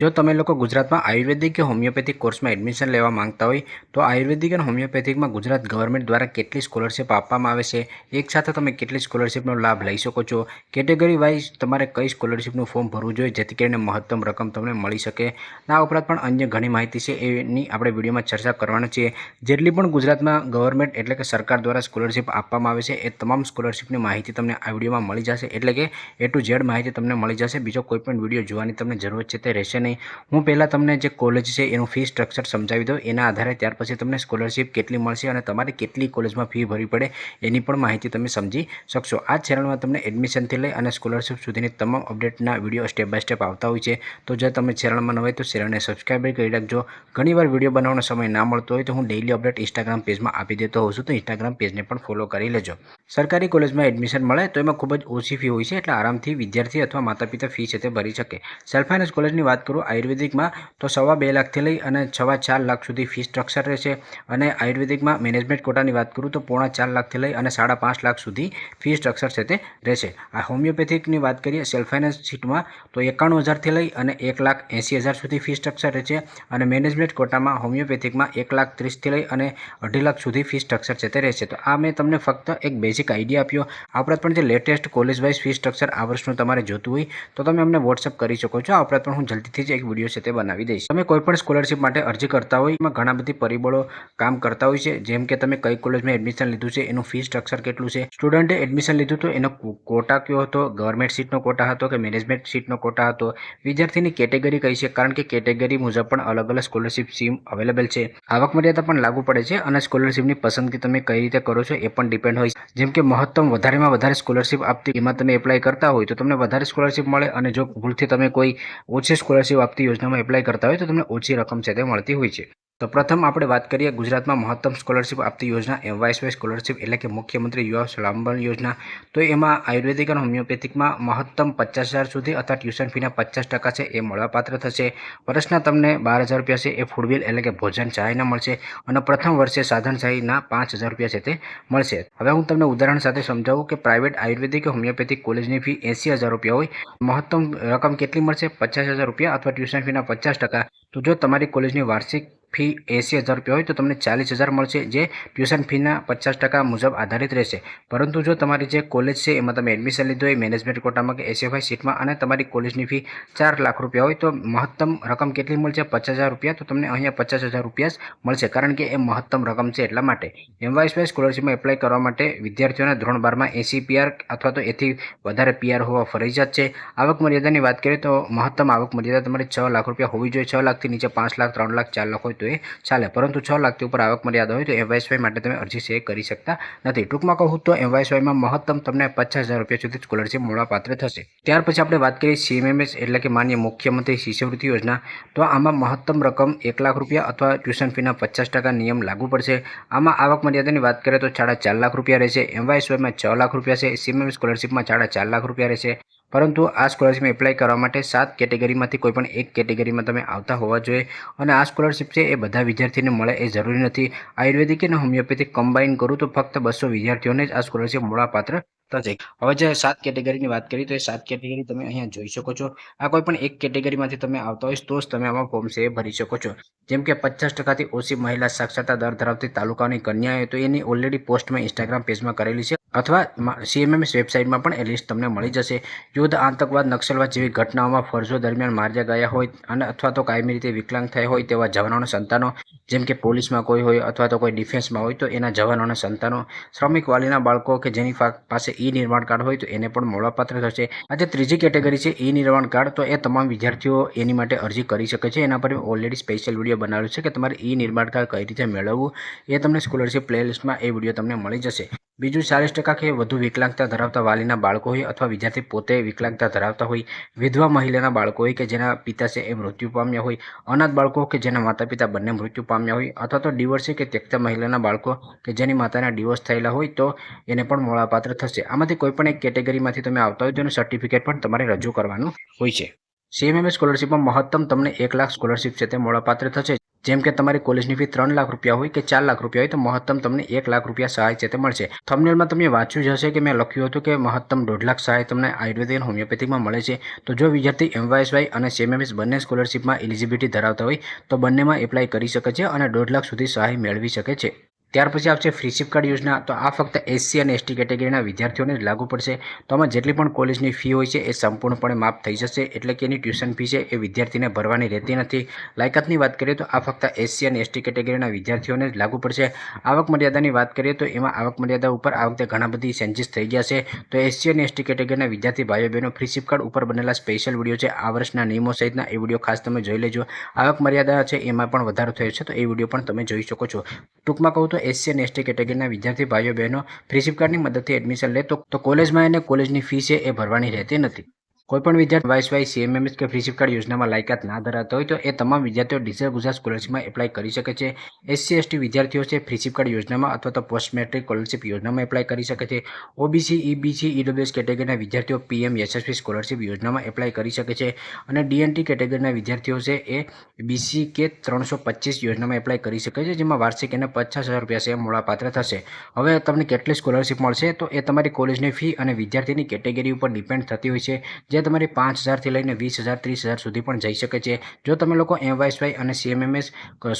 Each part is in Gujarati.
જો તમે લોકો ગુજરાતમાં આયુર્વેદિક કે હોમિયોપેથિક કોર્સમાં એડમિશન લેવા માંગતા હોય તો આયુર્વેદિક અને હોમિયોપેથિકમાં ગુજરાત ગવર્મેન્ટ દ્વારા કેટલી સ્કોલરશિપ આપવામાં આવે છે, એકસાથે તમે કેટલી સ્કોલરશિપનો લાભ લઈ શકો છો, કેટેગરી વાઇઝ તમારે કઈ સ્કોલરશિપનું ફોર્મ ભરવું જોઈએ જેથી કરીને મહત્તમ રકમ તમને મળી શકે. આ ઉપરાંત પણ અન્ય ઘણી માહિતી છે એની આપણે વિડીયોમાં ચર્ચા કરવાની છીએ. જેટલી પણ ગુજરાતમાં ગવર્મેન્ટ એટલે કે સરકાર દ્વારા સ્કોલરશિપ આપવામાં આવે છે એ તમામ સ્કોલરશિપની માહિતી તમને આ વિડીયોમાં મળી જશે. એટલે કે એ ટુ ઝેડ માહિતી તમને મળી જશે. બીજો કોઈ પણ વિડીયો જોવાની તમને જરૂરત છે તે રહેશે નહીં. હું પહેલાં તમને જે કોલેજ છે એનું ફી સ્ટ્રક્ચર સમજાવી દઉં, એના આધારે ત્યાર પછી તમને સ્કોલરશિપ કેટલી મળશે અને તમારે કેટલી કોલેજમાં ફી ભરવી પડે એની પણ માહિતી તમે સમજી શકશો. આ ચેનલમાં તમને એડમિશનથી લઈ અને સ્કોલરશિપ સુધીની તમામ અપડેટના વિડીયો સ્ટેપ બાય સ્ટેપ આવતા હોય છે. તો જો તમે ચેનલમાં ન હોય તો ચેનલને સબસ્ક્રાઈબ કરી રાખજો. ઘણીવાર વિડીયો બનાવવાનો સમય ના મળતો હોય તો હું ડેઇલી અપડેટ ઇન્સ્ટાગ્રામ પેજમાં આપી દેતો હોઉં છું, તો ઇન્સ્ટાગ્રામ પેજને પણ ફોલો કરી લેજો. સરકારી કોલેજમાં એડમિશન મળે તો એમાં ખૂબ જ ઓછી ફી હોય છે, એટલે આરામથી વિદ્યાર્થી અથવા માતા પિતા ફી છે તે ભરી શકે. સેલ્ફ ફાઇનાન્સ કોલેજની વાત કરું આયુર્વેદિકમાં તો 2.5 લાખથી લઈ અને 4.5 લાખ સુધી ફી સ્ટ્રક્ચર રહેશે. અને આયુર્વેદિકમાં મેનેજમેન્ટ કોટાની વાત કરું તો 4.5 લાખથી લઈ અને 5.5 લાખ સુધી ફી સ્ટ્રક્ચર છે તે રહેશે. આ હોમિયોપેથિકની વાત કરીએ સેલ્ફ ફાઇનાન્સ સીટમાં તો 91,000થી લઈ અને 1,80,000 સુધી ફી સ્ટ્રક્ચર રહેશે. અને મેનેજમેન્ટ કોટામાં હોમિયોપેથિકમાં 1,30,000થી લઈ અને 2.5 લાખ સુધી ફી સ્ટ્રક્ચર છે તે રહેશે. તો આ મેં તમને ફક્ત એક બેઝિક આઈડિયા આપ્યો. આ ઉપરાંત પણ જે latest college wise fee structure આ વર્ષનું તમારે જોતું હોય તો તમે અમને વોટ્સઅપ કરી શકો છો. આ ઉપરાંત પણ હું જલ્દીથી જ એક વિડીયો છે તે બનાવી દઈશ. તમે કોઈ પણ સ્કોલરશિપ માટે અરજી કરતા હોય એમાં ઘણા બધી પરિબળો કામ કરતા હોય છે, જેમ કે તમે કઈ કોલેજમાં એડમિશન લીધું છે, એનું ફી સ્ટ્રક્ચર કેટલું છે, સ્ટુડન્ટે એડમિશન લીધું તો એનો કોટા કયો હતો, ગવર્મેન્ટ સીટનો કોટા હતો કે મેનેજમેન્ટ સીટનો કોટા હતો, વિદ્યાર્થીની કેટેગરી કઈ છે, કારણ કે કેટેગરી મુજબ પણ અલગ અલગ સ્કોલરશિપ સ્કીમ અવેલેબલ છે. આવક મર્યાદા પણ લાગુ પડે છે અને સ્કોલરશિપની પસંદગી તમે કઈ રીતે કરો છો એ પણ ડિપેન્ડ હોય છે. જેમ કે મહત્તમ વધારેમાં વધારે સ્કોલરશિપ આપતી એમાં તમે એપ્લાય કરતા હોય તો તમને વધારે સ્કોલરશિપ મળે, અને જો ભૂલથી તમે કોઈ ઓછી સ્કોલરશિપ આપતી યોજનામાં એપ્લાય કરતા હોય તો તમને ઓછી રકમ છે તે મળતી હોય છે. તો પ્રથમ આપણે વાત કરીએ ગુજરાતમાં મહત્તમ સ્કોલરશિપ આપતી યોજના MYSY સ્કોલરશિપ એટલે કે મુખ્યમંત્રી યુવા સ્વલંબન યોજના. તો એમાં આયુર્વેદિક અને હોમિયોપેથિકમાં મહત્તમ 50,000 સુધી અથવા ટ્યુશન ફીના 50% છે એ મળવાપાત્ર થશે. વર્ષના તમને 12,000 રૂપિયા છે એ ફૂડબિલ એટલે કે ભોજન સહાયના મળશે, અને પ્રથમ વર્ષે સાધન સહાયના 5,000 રૂપિયા છે તે મળશે. હવે હું તમને ઉદાહરણ સાથે સમજાવું કે પ્રાઇવેટ આયુર્વેદિક કે હોમિયોપેથિક કોલેજની ફી 80,000 રૂપિયા હોય, મહત્તમ રકમ કેટલી મળશે 50,000 રૂપિયા અથવા ટ્યુશન ફીના 50%. તો જો તમારી કોલેજની વાર્ષિક ફી 80,000 રૂપિયા હોય તો તમને 40,000 મળશે, જે ટ્યુશન ફીના 50% મુજબ આધારિત રહેશે. પરંતુ જો તમારી જે કોલેજ છે એમાં તમે એડમિશન લીધું હોય મેનેજમેન્ટ કોટામાં કે SFI સીટમાં અને તમારી કોલેજની ફી 4 લાખ રૂપિયા હોય તો મહત્તમ રકમ કેટલી મળશે 50,000 રૂપિયા. તો તમને અહીંયા 50,000 રૂપિયા જ મળશે, કારણ કે એ મહત્તમ રકમ છે એટલા માટે. MYSY સ્કોલરશિપમાં એપ્લાય કરવા માટે વિદ્યાર્થીઓને ધોરણ 12માં 80 PR અથવા તો એથી વધારે PR હોવા ફરજિયાત છે. આવક મર્યાદાની વાત કરીએ તો મહત્તમ આવક મર્યાદા તમારી 6 લાખ રૂપિયા હોવી જોઈએ. 6 લાખથી નીચે 5 લાખ, 3 લાખ, 4 લાખ હોય તો એ ચાલે, પરંતુ 6 લાખથી ઉપર આવક મર્યાદા હોય તો MYSY માટે તમે અરજી છે કરી શકતા નથી. ટૂંકમાં કહું તો MYSYમાં મહત્તમ તમને 50,000 રૂપિયા સુધી સ્કોલરશિપ મળવાપાત્ર થશે. ત્યાર પછી આપણે વાત કરીએ CMMS એટલે કે માન્ય મુખ્યમંત્રી શિષ્યવૃત્તિ યોજના. તો આમાં મહત્તમ રકમ 1 લાખ રૂપિયા અથવા ટ્યુશન ફીના 50% નિયમ લાગુ પડશે. આમાં આવક મર્યાદાની વાત કરીએ તો 4.5 લાખ રૂપિયા રહેશે. MYSYમાં 6 લાખ રૂપિયા છે, CMMS સ્કોલરશિપમાં 4.5 લાખ રૂપિયા રહેશે. પરંતુ આ સ્કોલરશિપમાં એપ્લાય કરવા માટે 7 કેટેગરીમાંથી કોઈ પણ એક કેટેગરીમાં તમે આવતા હોવા જોઈએ, અને આ સ્કોલરશિપ છે એ બધા વિદ્યાર્થીને મળે એ જરૂરી નથી. આયુર્વેદિક અને હોમિયોપેથિક કમ્બાઈન કરું તો ફક્ત 200 વિદ્યાર્થીઓને જ આ સ્કોલરશિપ મળવાપાત્ર થશે. હવે જે 7 કેટેગરીની વાત કરી તો એ 7 કેટેગરી તમે અહીંયા જોઈ શકો છો. આ કોઈ પણ એક કેટેગરીમાંથી તમે આવતા હોય તો જ તમે આમાં ફોર્મ છે એ ભરી શકો છો. જેમ કે 50%થી ઓછી મહિલા સાક્ષરતા દર ધરાવતી તાલુકાની કન્યાઓ, તો એની ઓલરેડી પોસ્ટ મેં ઇન્સ્ટાગ્રામ પેજમાં કરેલી છે, અથવા CMMS વેબસાઇટમાં પણ એ લિસ્ટ તમને મળી જશે. યુદ્ધ, આતંકવાદ, નક્સલવાદ જેવી ઘટનાઓમાં ફરજો દરમિયાન માર્યા ગયા હોય અને અથવા તો કાયમી રીતે વિકલાંગ થયા હોય તેવા જવાનોના સંતાનો, જેમ કે પોલીસમાં કોઈ હોય અથવા તો કોઈ ડિફેન્સમાં હોય તો એના જવાનોના સંતાનો, શ્રમિક વાલીના બાળકો કે જેની પાસે નિર્માણ કાર્ડ હોય તો એને પણ મળવાપાત્ર થશે. આ જે ત્રીજી કેટેગરી છે નિર્માણ કાર્ડ, તો એ તમામ વિદ્યાર્થીઓ એની માટે અરજી કરી શકે છે. એના પર ઓલરેડી સ્પેશિયલ વિડીયો બનાવેલો છે કે તમારે નિર્માણ કાર્ડ કઈ રીતે મેળવવું, એ તમને સ્કોલરશિપ પ્લેલિસ્ટમાં એ વિડીયો તમને મળી જશે. બીજું 40% કે વધુ વિકલાંગતા ધરાવતા વાલીના બાળકો હોય અથવા વિદ્યાર્થી પોતે વિકલાંગતા ધરાવતા હોય, વિધવા મહિલાના બાળકો હોય કે જેના પિતા છે એ મૃત્યુ પામ્યા હોય, અનાથ બાળકો કે જેના માતા પિતા બંને મૃત્યુ પામ્યા હોય, અથવા તો ડિવોર્સી કે ત્યક્તા મહિલાના બાળકો કે જેની માતાના ડિવોર્સ થયેલા હોય તો એને પણ મળવાપાત્ર થશે. આમાંથી કોઈ પણ એક કેટેગરીમાંથી તમે આવતા હોય તો એનું સર્ટિફિકેટ પણ તમારે રજૂ કરવાનું હોય છે. CMMS સ્કોલરશિપમાં મહત્તમ તમને 1 લાખ સ્કોલરશિપ છે તે મળવાપાત્ર થશે. જેમ કે તમારી કોલેજની ફી 3 લાખ રૂપિયા હોય કે 4 લાખ રૂપિયા હોય તો મહત્તમ તમને 1 લાખ રૂપિયા સહાય છે તે મળશે. થંબનેલમાં તમે વાંચ્યું જ હશે કે મેં લખ્યું હતું કે મહત્તમ 1.5 લાખ સહાય તમને આયુર્વેદિક અને હોમિયોપેથિકમાં મળે છે. તો જો વિદ્યાર્થી MYSY અને CMMS બંને સ્કોલરશિપમાં એલિજિબિલિટી ધરાવતા હોય તો બંનેમાં એપ્લાય કરી શકે છે અને 1.5 લાખ સુધી સહાય મેળવી શકે છે. ત્યાર પછી આવશે ફ્રી સિપ કાર્ડ યોજના. તો આ ફક્ત SC અને ST કેટેગરીના વિદ્યાર્થીઓને જ લાગુ પડશે. તો આમાં જેટલી પણ કોલેજની ફી હોય છે એ સંપૂર્ણપણે માફ થઈ જશે. એટલે કે એની ટ્યુશન ફી છે એ વિદ્યાર્થીને ભરવાની રહેતી નથી. લાયકાતની વાત કરીએ તો આ ફક્ત SC અને ST કેટેગરીના વિદ્યાર્થીઓને જ લાગુ પડશે. આવક મર્યાદાની વાત કરીએ તો એમાં આવક મર્યાદા ઉપર આ વખતે ઘણા બધી ચેન્જીસ થઈ ગયા છે. તો SC અને ST કેટેગરીના વિદ્યાર્થી ભાઈઓ બહેનો ફ્રી સિપ કાર્ડ ઉપર બનેલા સ્પેશિયલ વિડીયો છે આ વર્ષના નિયમો સહિતના, એ વિડીયો ખાસ તમે જોઈ લેજો. આવક મર્યાદા છે એમાં પણ વધારો થયો છે તો એ વિડીયો પણ તમે જોઈ શકો છો. ટૂંકમાં કહું તો SC અને ST કેટેગરીના વિદ્યાર્થી ભાઈઓ બહેનો ફ્રી સિપ કાર્ડની મદદથી એડમિશન લે તો કોલેજમાં એને કોલેજની ફી છે એ ભરવાની રહેતી નથી. કોઈપણ વિદ્યાર્થી YSY, CMMS કે ફ્રી સિપ કાર્ડ યોજનામાં લાયકાત ના ધરાવતા હોય તો એ તમામ વિદ્યાર્થીઓ ડિજિટલ ગુજરાત સ્કોલરશિપમાં એપ્લાય કરી શકે છે. SC ST વિદ્યાર્થીઓ છે ફ્રી સિપ કાર્ડ યોજનામાં અથવા તો પોસ્ટ મેટ્રિક સ્કોલરશિપ યોજનામાં એપ્લાય કરી શકે છે. OBC, EBC, EWS કેટેગરીના વિદ્યાર્થીઓ PM SSP સ્કોલરશિપ યોજનામાં એપ્લાય કરી શકે છે. અને DNT કેટેગરીના વિદ્યાર્થીઓ છે એ BCK 325 યોજનામાં એપ્લાય કરી શકે છે, જેમાં વાર્ષિક એને 50,000 રૂપિયા છે મળવાપાત્ર થશે. હવે તમને કેટલી સ્કોલરશિપ મળશે તો એ તમારી કોલેજની ફી અને વિદ્યાર્થીની કેટેગરી ઉપર ડિપેન્ડ થતી હોય છે. જે તમારી 5,000થી લઈને 20,000, 30,000 સુધી પણ જઈ શકે છે. જો તમે લોકો MYSY અને CMMS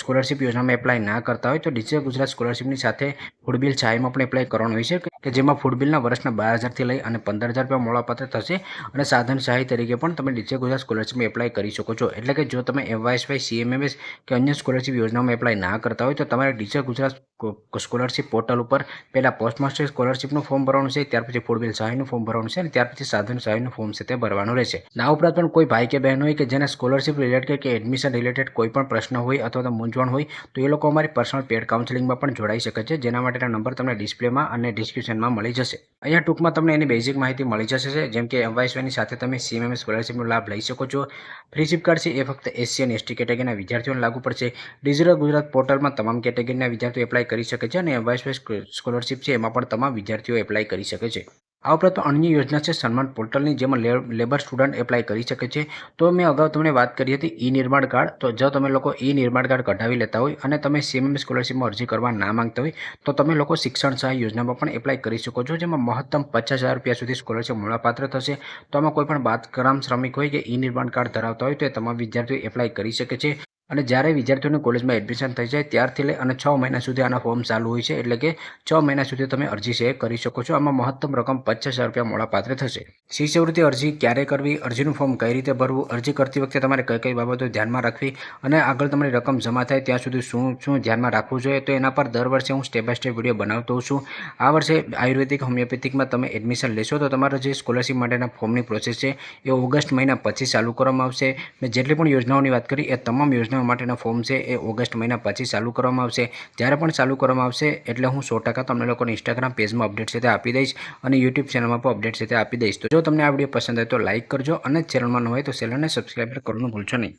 સ્કોલરશિપ યોજનામાં એપ્લાય ના કરતા હોય તો ડિજિટલ ગુજરાત સ્કોલરશિપની સાથે ફૂડ બિલ સહાયમાં પણ એપ્લાય કરવાનું હોય છે, કે જેમાં ફૂડ બિલના વર્ષના 12,000થી લઈ અને 15,000 રૂપિયા મળવાપાત્ર થશે. અને સાધન સહાય તરીકે પણ તમે ડિજિટલ ગુજરાત સ્કોલરશિપમાં એપ્લાય કરી શકો છો. એટલે કે જો તમે MYSY, CMMS કે અન્ય સ્કોલરશિપ યોજનામાં એપ્લાય ના કરતા હોય તો તમારે ડિજિટલ ગુજરાત સ્કોલરશિપ પોર્ટલ ઉપર પહેલાં પોસ્ટ માસ્ટર સ્કોલરશિપનું ફોર્મ ભરવાનું છે, ત્યાર પછી ફૂડ બિલ સહાયનું ફોર્મ ભરવાનું છે અને ત્યાર પછી સાધન સહાયનું ફોર્મ છે તે ભરવાનું રહેશે. આ ઉપરાંત પણ કોઈ ભાઈ કે બહેન હોય કે જેને સ્કોલરશિપ રિલેટેડ કે એડમિશન રિલેટેડ કોઈ પણ પ્રશ્ન હોય અથવા તો મૂંઝવણ હોય તો એ લોકો અમારી પર્સનલ પેડ કાઉન્સેલિંગમાં પણ જોડાઈ શકે છે, જેના માટેના નંબર તમને ડિસ્પ્લેમાં અને ડિસ્ક્રિપ્શનમાં મળી જશે. અહીંયા ટૂંકમાં તમને એની બેઝિક માહિતી મળી જશે, જેમ કે MYSYની સાથે તમે CMMS સ્કોલરશિપનો લાભ લઈ શકો છો. ફ્રી સિપ કાર્ડ છે એ ફક્ત SC અને ST કેટેગરીના વિદ્યાર્થીઓને લાગુ પડશે. ડિજિટલ ગુજરાત પોર્ટલમાં તમામ કેટેગરીના વિદ્યાર્થીઓ એપ્લાય કરી શકે છે અને MYSY સ્કોલરશિપ છે એમાં પણ તમામ વિદ્યાર્થીઓ એપ્લાય કરી શકે છે. આ ઉપરાંત અન્ય યોજના છે સન્માન પોર્ટલની, જેમાં લેબર સ્ટુડન્ટ એપ્લાય કરી શકે છે. તો મેં અગાઉ તમને વાત કરી હતી ઈ-નિર્માણ કાર્ડ. તો જો તમે લોકો ઈ-નિર્માણ કાર્ડ કઢાવી લેતા હોય અને તમે CMMS સ્કોલરશિપમાં અરજી કરવા ના માંગતા હોય તો તમે લોકો શિક્ષણ સહાય યોજનામાં પણ એપ્લાય કરી શકો છો, જેમાં મહત્તમ 50,000 રૂપિયા સુધી સ્કોલરશિપ મળવાપાત્ર થશે. તો આમાં કોઈ પણ બાંધકામ શ્રમિક હોય કે ઈ-નિર્માણ કાર્ડ ધરાવતા હોય તો એ તમામ વિદ્યાર્થીઓ એપ્લાય કરી શકે છે. અને જ્યારે વિદ્યાર્થીઓની કોલેજમાં એડમિશન થઈ જાય ત્યારથી લઈ અને 6 મહિના સુધી આના ફોર્મ ચાલુ હોય છે. એટલે કે 6 મહિના સુધી તમે અરજી છે કરી શકો છો. આમાં મહત્તમ રકમ 50,000 રૂપિયા મળવાપાત્ર થશે. શિષ્યવૃત્તિ અરજી ક્યારે કરવી, અરજીનું ફોર્મ કઈ રીતે ભરવું, અરજી કરતી વખતે તમારે કઈ કઈ બાબતો ધ્યાનમાં રાખવી અને આગળ તમારી રકમ જમા થાય ત્યાં સુધી શું ધ્યાનમાં રાખવું જોઈએ, તો એના પર દર વર્ષે હું સ્ટેપ બાય સ્ટેપ વિડીયો બનાવતો હોઉં છું. આ વર્ષે આયુર્વેદિક હોમિયોપેથિકમાં તમે એડમિશન લેશો તો તમારા જે સ્કોલરશિપ માટેના ફોર્મની પ્રોસેસ છે એ ઓગસ્ટ મહિના પછી ચાલુ કરવામાં આવશે. મેં જેટલી પણ યોજનાઓની વાત કરી એ તમામ યોજનાઓ માટેના ફોર્મ છે એ ઓગસ્ટ મહિના પછી ચાલુ કરવામાં આવશે. જ્યારે પણ ચાલુ કરવામાં આવશે એટલે હું 100% તમને લોકોને ઇન્સ્ટાગ્રામ પેજમાં અપડેટ છે તે આપી દઈશ અને યુટ્યુબ ચેનલમાં પણ અપડેટ છે તે આપી દઈશ. તો જો તમને આ વિડીયો પસંદ આવે તો લાઇક કરજો અને ચેનલમાં ન હોય તો ચેનલને સબસ્ક્રાઈબ કરવાનું ભૂલશો નહીં.